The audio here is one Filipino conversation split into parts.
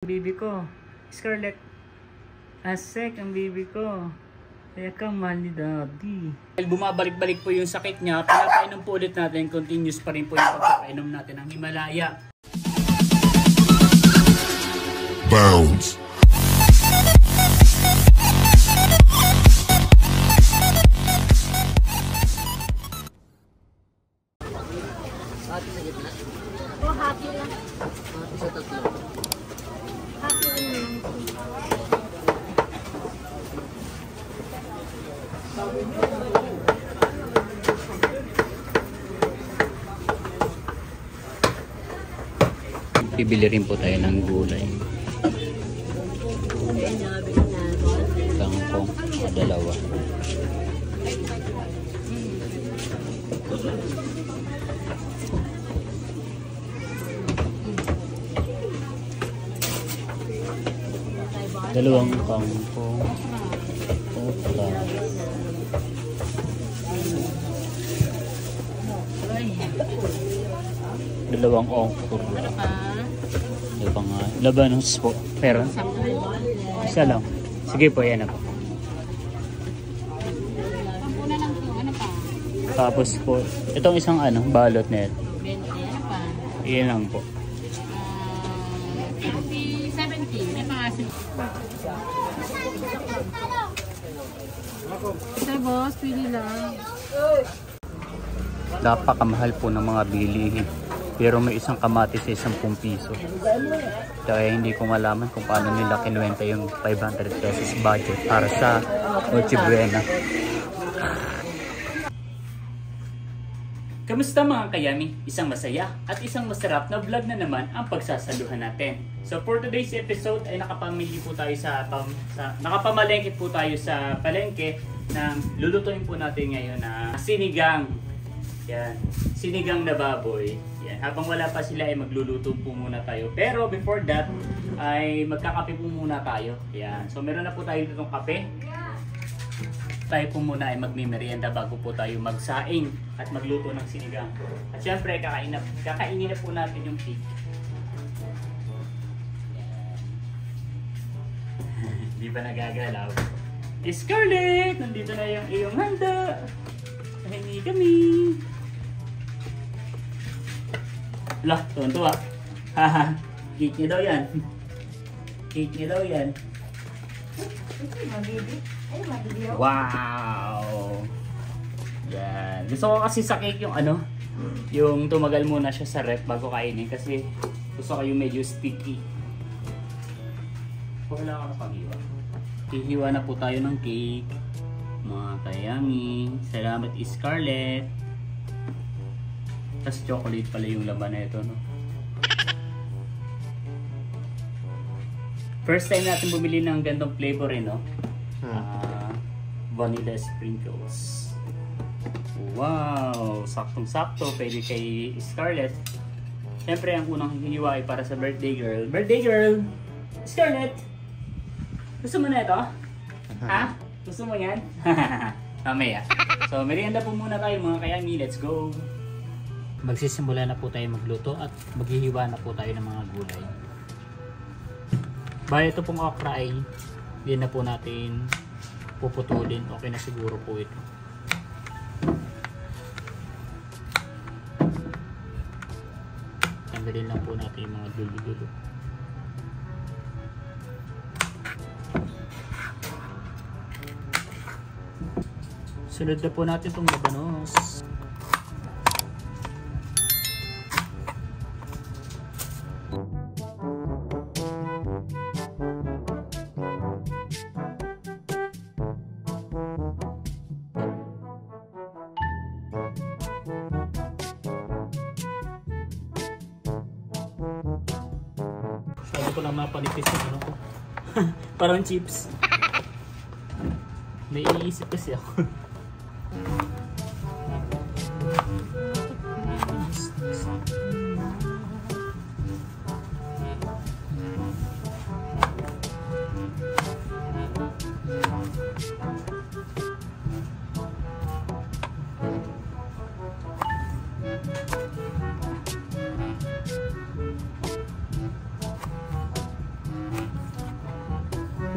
Baby ko, Scarlett. Asek ang baby ko. Kaya ka mahal ni Daddy. Bumabalik-balik po yung sakit niya. Pinapainom po ulit natin. Continuous pa rin po yung pagpapainom natin ng Himalaya. Bounce. Hati sa gitna. Oh, hati lang. Hati sa tatlo. Hati lang. Bibili rin po tayo ng gulay. Kangkong, dalawa. Dalawang kangkong. Opa. Dalawang okra. Dalawang labanos po. Pero isa lang. Sige po, yan na po. Tapos po, itong isang balot na ito. 20, ano pa? Iyan lang po. 50, 70. May pangasin. Ito boss, pili lang. Napakamahal po ng mga bilihin. Pero may isang kamatis sa 10 piso. Kaya hindi ko malaman kung paano nila kinuwenta yung 500 pesos budget para sa Noche Buena. Kamusta mga kayami? Isang masaya at isang masarap na vlog na naman ang pagsasaluhan natin. So for today's episode ay nakapamili po tayo nakapamalengke po tayo sa palengke na lulutuin po natin ngayon na sinigang. Yan, sinigang na baboy. Yan, habang wala pa sila ay magluluto po muna tayo. Pero before that ay magkakape po muna tayo. Yan. So meron na po tayo ditong kape. Tayo po muna ay magmimerienda bago po tayo magsaing at magluto ng sinigang. At syempre kakainin na po natin yung pig. Hindi pa nagagalaw. Scarlett! Nandito na yung iyong handa. Hingi kami. Lah, tuwan-tuwa. Haha, cake niya daw yan. Cake niya daw yan. Wow! Yan. Gusto ko kasi sa cake yung yung tumagal muna siya sa ref bago kainin kasi gusto ko yung medyo sticky. Wala ako na paghiwa. Hihiwa na po tayo ng cake. Mga kayami. Salamat Scarlett. Tapos chocolate pala yung laman na ito, no? First time natin bumili ng gantong flavor, no? Vanilla sprinkles. Wow! Saktong-sakto. Pwede kay Scarlett. Siyempre, ang unang hihiwa ay para sa birthday girl. Birthday girl! Scarlett! Gusto mo na ito? Ha? Gusto mo yan? Mamaya. So, merienda po muna tayo mga kayami. Let's go! Magsisimula na po tayo magluto at maghihiwa na po tayo ng mga gulay. Bali ito pong okra ay hindi na po natin puputulin. Okay na siguro po ito. Tanggalin lang po natin yung mga dulo-dulo. Sunod na po natin itong labanos. Sabi ko lang mapanipis yung ko. Parang chips. May iisip kasi ako.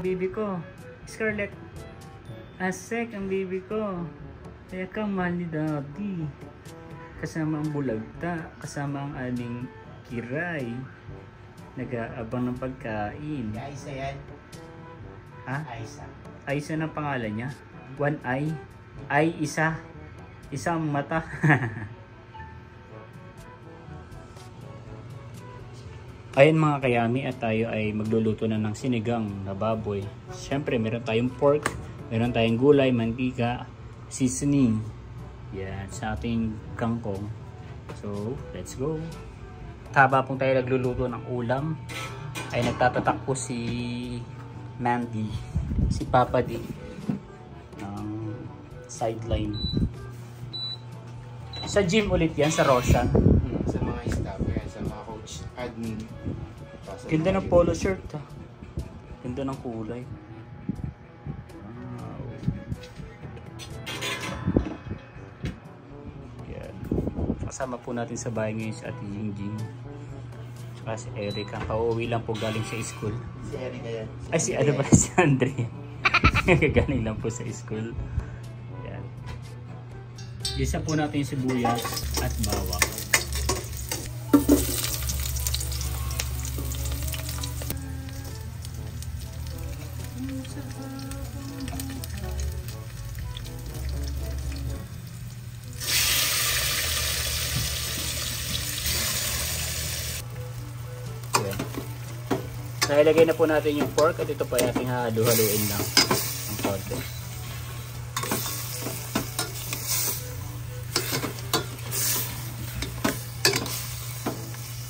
baby ko. Scarlett. Asek ang baby ko. Kaya ka mahal ni Daddy. Kasama ang bulagta. Kasama ang aling kiray. Nag-aabang ng pagkain. Aisa yan. Ha? Aisa. Aisa ng pangalan niya? One eye? Eye isa? Isang mata? Ayan mga kayami, at tayo ay magluluto na ng sinigang na baboy. Siyempre meron tayong pork, meron tayong gulay, mantika, seasoning. Yan, sa ating kangkong. So, let's go. Haba pong tayo nagluluto ng ulam, ay nagtatatak po si Mandy, si Papa D, ng sideline. Sa gym ulit yan, sa Roshan. Sa mga staff yan, sa mga coach, admin. Ganda ng polo shirt ha. Ganda ng kulay. Wow. Yan. Kasama po natin sa bahay ngayon si Ate Jingjing. Tsaka si Erica. Pauwi lang po galing sa school. Si Erika yan. Ay si ano ba? Si Andre. Galing lang po sa school. Yan. Isa po natin yung sibuyas at bawang. So, ilagay na po natin yung pork at ito po ay ating halu-haluin lang ng konti.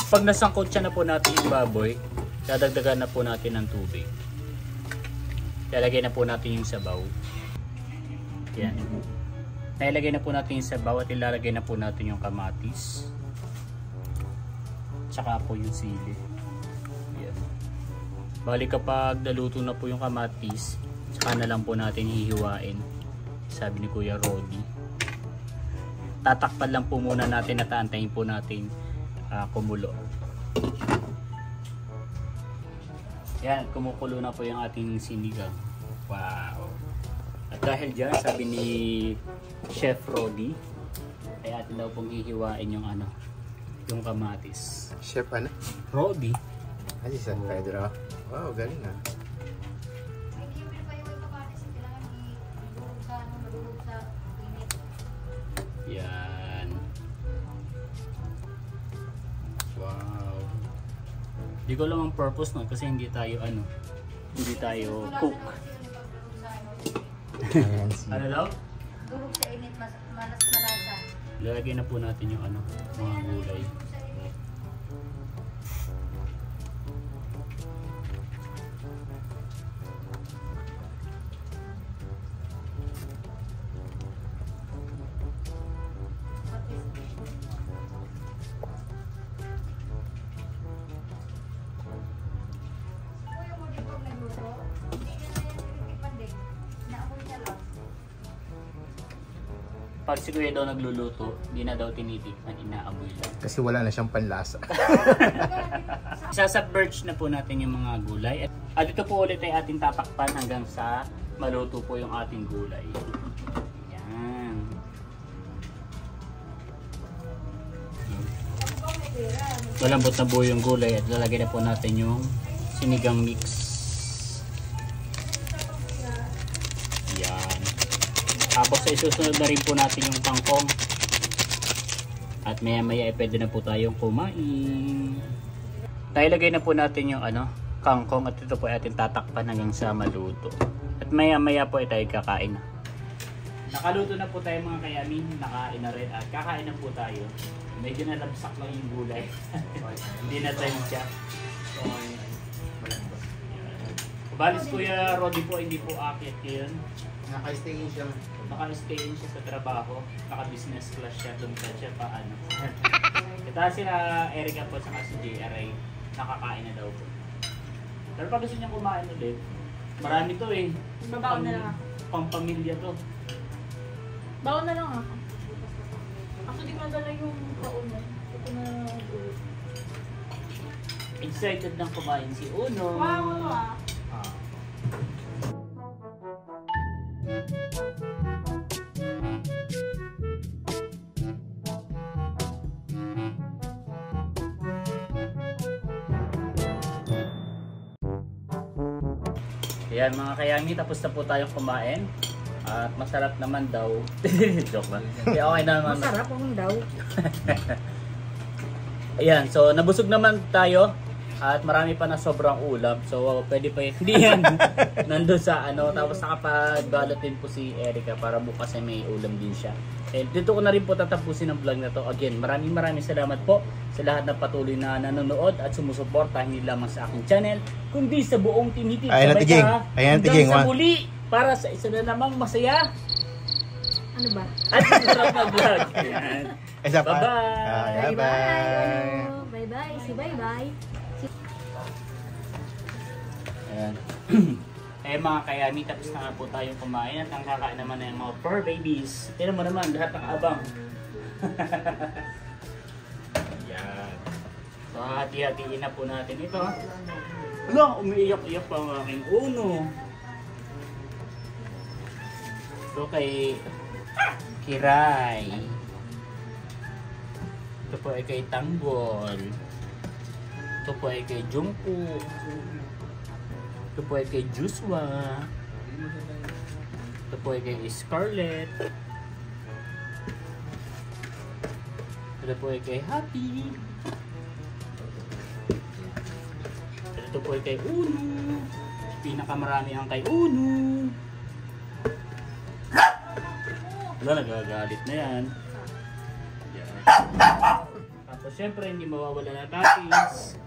Pag nasangkot siya na po natin yung baboy, dadagdagan na po natin ng tubig. Ilagay na po natin yung sabaw. Yan. Nailagay na po natin yung sabaw at ilalagay na po natin yung kamatis. Tsaka po yung sili. Yan. Bali kapag naluto na po yung kamatis, tsaka na lang po natin hihiwain. Sabi ni Kuya Rodi. Tatakpan lang po muna natin at aantayin po natin kumulo. Yan, kumukulo na po yung ating sinigang. Wow! At dahil dyan, sabi ni Chef Rodi, ay atin daw pong hihiwain yung yung kamatis. Chef ano? Rodi. Si San Pedro. Wow, galing ah. Yan. Wow. Hindi ko alam ang purpose nun kasi hindi tayo cook. Ano daw? Durog sa init, malasa. Lalagay na po natin yung mga gulay. Pag si Kuya daw nagluluto, hindi na daw tinitikman, inaamoy lang. Kasi wala na siyang panlasa. Isasubmerge na po natin yung mga gulay. At ito po ulit ay ating tatakpan hanggang sa maluto po yung ating gulay. Yan. Malambot na po yung gulay at lalagay na po natin yung sinigang mix. Yan. Tapos ay susunod na rin po natin yung kangkong. At maya maya ay pwede na po tayong kumain. Nailagay na po natin yung kangkong at ito po ay ating tatakpan hanggang sa maluto. At maya maya po ay tayo kakain na. Nakaluto na po tayo mga kayami. Nakain na rin at kakain na po tayo. Medyo nalabsak lang yung gulay. Hindi na tayo siya. Balis Kuya Rodi po hindi po akit yun. Naka-stay in siya. Naka-stay in siya sa trabaho, naka-business class siya, doon siya paano. Kaya sila Erica po sa si JRA, nakakain na daw po. Pero pag gusto niya kumain ulit, marami to eh. Babaon na lang ako. Pang-pamilya to. Baon na lang ako. Ako di madala yung kauna. Ito na Excited nang kumain si Uno. Wow, Ah. Yan mga kayami, tapos na po tayong kumain. At masarap naman daw. Joke lang. Okay naman. Masarap akong daw. Ayan, so nabusog naman tayo. At marami pa na sobrang ulam. So pwede pa yun. Hindi yan. Nandun sa ano. Tapos nakapagbalot din po si Erica para bukas ay may ulam din siya. And dito ko na rin po tatapusin ang vlog na to. Again, maraming salamat po sa lahat ng patuloy na nanonood at sumusuporta hindi lamang sa aking channel, kundi sa buong Team Hitik. Ayan na, Tiging. Ayan na, Tiging. Hanggang sa muli para sa isa na namang masaya Ano ba? at masarap na vlog. Ayan. Isa pa. Bye-bye. Bye-bye. Bye-bye. Si bye-bye. Ayan. Eh mga kayami, tapos na nga po tayong kumain at ang kakain naman na yung mga fur babies. Tignan mo naman, lahat ng abang. Yan. So hati-hatiin na po natin ito. Wala, umiiyak-iyak pa ang aking uno. Ito kay Kiray. Ito po ay kay Tanggol. Ito po ay kay Jungkook. Ito po ay kay Joshua. Ito po ay kay Scarlett. Ito po ay kay Happy. Ito po ay kay Uno. Pinakamarami ang kay Uno. Wala, nagagalit na yan. Yan. Tapos syempre hindi mawawala na tapis.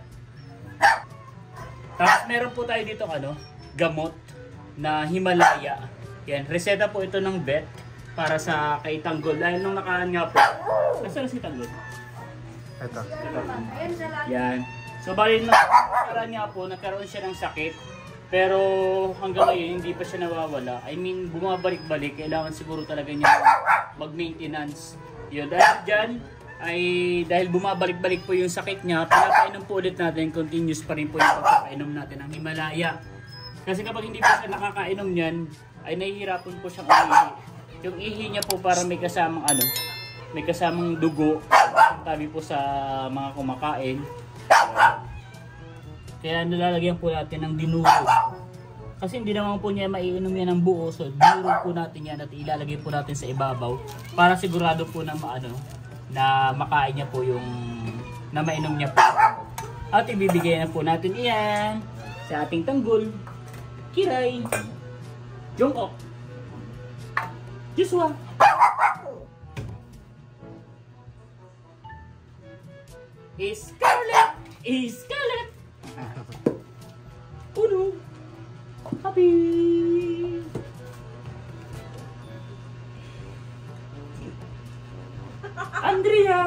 Tapos meron po tayo dito gamot na Himalaya. Yan, reseta po ito ng vet para sa kay Tanggol. Dahil nung nakaraan nga po, nasaan si Tanggol? Ito. Ayan sa lahat. Yan. So bali nung nakaraan nga po, nagkaroon siya ng sakit. Pero hanggang ngayon, hindi pa siya nawawala. I mean, bumabalik-balik. Kailangan siguro talaga niya mag-maintenance. Yun, dahil dyan, dahil bumabalik-balik po yung sakit niya, pinapainom po ulit natin, continuous pa rin po yung pagpapainom natin ng Himalaya. Kasi kapag hindi po siya nakakainom niyan, ay nahihirapan po siyang umihi. Yung ihi niya po para may kasamang may kasamang dugo, sabi po sa mga kumakain. Kaya nilalagyan po natin ng dinuro. Kasi hindi naman po niya maiinom yan ng buo, so dinuro po natin yan at ilalagay po natin sa ibabaw para sigurado po na na makain niya po na mainom niya po. At ibibigay na po natin iyan sa ating Tanggol, Kiray, Jungkook, Joshua, Scarlett, Uno, Happy, Andrea.